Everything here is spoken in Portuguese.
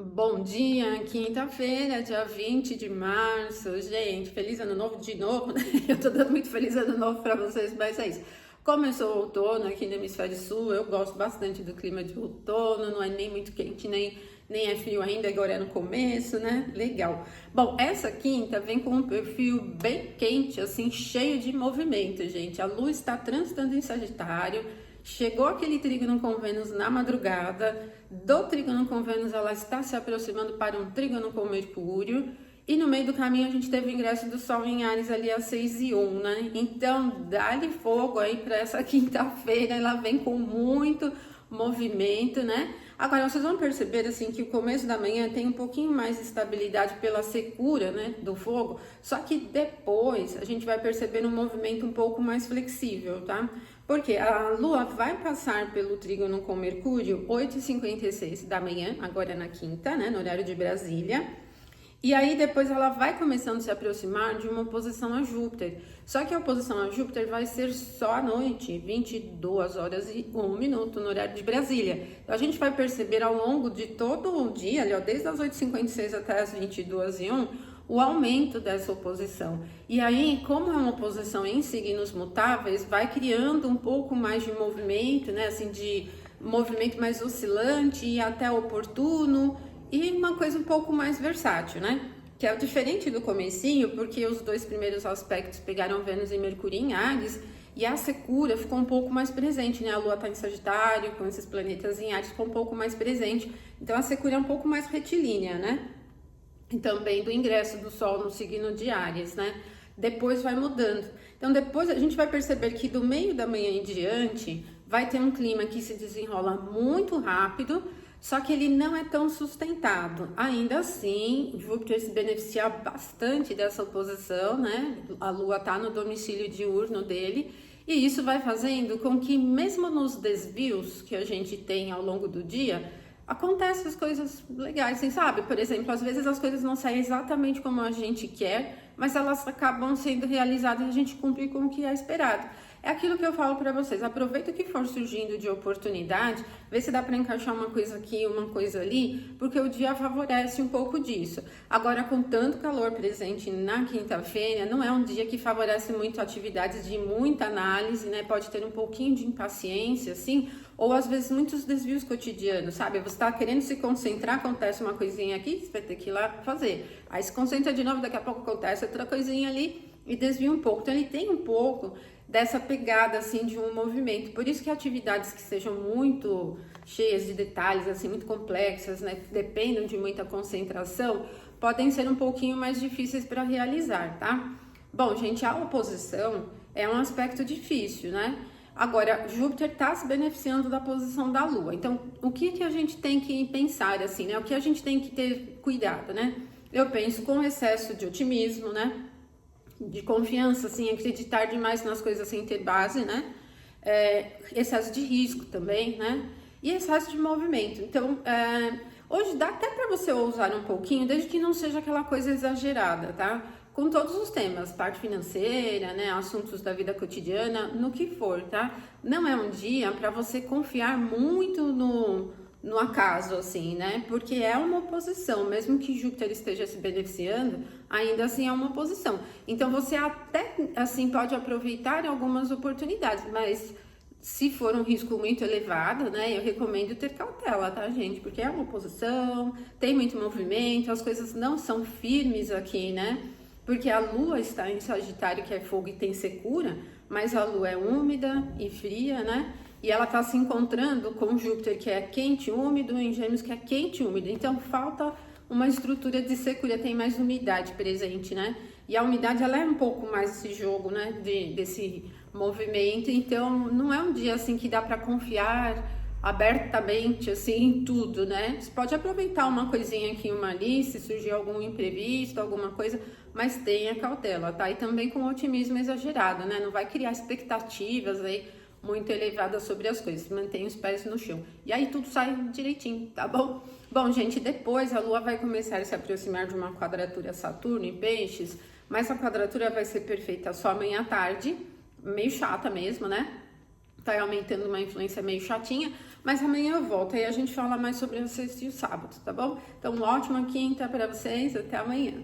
Bom dia, quinta-feira, dia 20 de março. Gente, feliz ano novo de novo, né? Eu tô dando muito feliz ano novo pra vocês, mas é isso. Começou o outono aqui no hemisfério sul, eu gosto bastante do clima de outono, não é nem muito quente, nem é frio ainda, agora é no começo, né? Legal. Bom, essa quinta vem com um perfil bem quente, assim, cheio de movimento, gente. A lua está transitando em Sagitário. Chegou aquele trígono com Vênus na madrugada, do trígono com Vênus ela está se aproximando para um trígono com Mercúrio, e no meio do caminho a gente teve o ingresso do Sol em Áries ali às 6h01, né? Então, dá-lhe fogo aí para essa quinta-feira, ela vem com muito movimento, né? Agora, vocês vão perceber, assim, que o começo da manhã tem um pouquinho mais de estabilidade pela secura, né, do fogo, só que depois a gente vai perceber um movimento um pouco mais flexível, tá? Porque a Lua vai passar pelo trígono com Mercúrio 8h56 da manhã, agora na quinta, né, no horário de Brasília. E aí depois ela vai começando a se aproximar de uma oposição a Júpiter. Só que a oposição a Júpiter vai ser só à noite, 22h01 no horário de Brasília. Então a gente vai perceber ao longo de todo o dia, ali, ó, desde as 8h56 até as 22h01, o aumento dessa oposição. E aí, como é uma oposição em signos mutáveis, vai criando um pouco mais de movimento, né, assim, de movimento mais oscilante e até oportuno, e uma coisa um pouco mais versátil, né? Que é diferente do comecinho, porque os dois primeiros aspectos pegaram Vênus e Mercúrio em Áries, e a secura ficou um pouco mais presente, né? A Lua tá em Sagitário, com esses planetas em Áries, ficou um pouco mais presente. Então a secura é um pouco mais retilínea, né? E também do ingresso do Sol no signo de Áries, né? Depois vai mudando. Então depois a gente vai perceber que do meio da manhã em diante vai ter um clima que se desenrola muito rápido, só que ele não é tão sustentado. Ainda assim, Júpiter se beneficia bastante dessa oposição, né? A Lua está no domicílio diurno dele, e isso vai fazendo com que, mesmo nos desvios que a gente tem ao longo do dia, acontecem as coisas legais, assim, sabe? Por exemplo, às vezes as coisas não saem exatamente como a gente quer, mas elas acabam sendo realizadas e a gente cumpre com o que é esperado. É aquilo que eu falo para vocês, aproveita o que for surgindo de oportunidade, vê se dá para encaixar uma coisa aqui, uma coisa ali, porque o dia favorece um pouco disso. Agora, com tanto calor presente na quinta-feira, não é um dia que favorece muito atividades de muita análise, né? Pode ter um pouquinho de impaciência, assim, ou às vezes muitos desvios cotidianos, sabe? Você está querendo se concentrar, acontece uma coisinha aqui, você vai ter que ir lá fazer. Aí se concentra de novo, daqui a pouco acontece outra coisinha ali e desvia um pouco. Então ele tem um pouco dessa pegada assim de um movimento. Por isso que atividades que sejam muito cheias de detalhes, assim, muito complexas, né, dependam de muita concentração, podem ser um pouquinho mais difíceis para realizar, tá? Bom, gente, a oposição é um aspecto difícil, né? Agora, Júpiter está se beneficiando da posição da Lua. Então, o que que a gente tem que pensar, assim, né? O que a gente tem que ter cuidado, né? Eu penso com excesso de otimismo, né? De confiança, assim, acreditar demais nas coisas sem ter base, né? Excesso de risco também, né? E excesso de movimento. Então, hoje dá até para você ousar um pouquinho, desde que não seja aquela coisa exagerada, tá? Com todos os temas, parte financeira, né? Assuntos da vida cotidiana, no que for, tá? Não é um dia para você confiar muito no acaso, assim, né? Porque é uma oposição, mesmo que Júpiter esteja se beneficiando, ainda assim é uma oposição. Então você até, assim, pode aproveitar algumas oportunidades, mas se for um risco muito elevado, né, eu recomendo ter cautela, tá, gente? Porque é uma oposição, tem muito movimento, as coisas não são firmes aqui, né? Porque a Lua está em Sagitário, que é fogo e tem secura, mas a Lua é úmida e fria, né? E ela está se encontrando com Júpiter, que é quente, úmido, em Gêmeos, que é quente, úmido. Então, falta uma estrutura de secura, tem mais umidade presente, né? E a umidade, ela é um pouco mais esse jogo, né? Desse movimento. Então, não é um dia, assim, que dá para confiar abertamente, assim, em tudo, né? Você pode aproveitar uma coisinha aqui, uma ali, se surgir algum imprevisto, alguma coisa, mas tenha cautela, tá? E também com otimismo exagerado, né? Não vai criar expectativas aí muito elevada sobre as coisas, mantém os pés no chão. E aí tudo sai direitinho, tá bom? Bom, gente, depois a Lua vai começar a se aproximar de uma quadratura Saturno em Peixes, mas a quadratura vai ser perfeita só amanhã à tarde, meio chata mesmo, né? Tá aumentando uma influência meio chatinha, Mas amanhã eu volto e a gente fala mais sobre a sexta e o sábado, tá bom? Então, ótima quinta para vocês, até amanhã.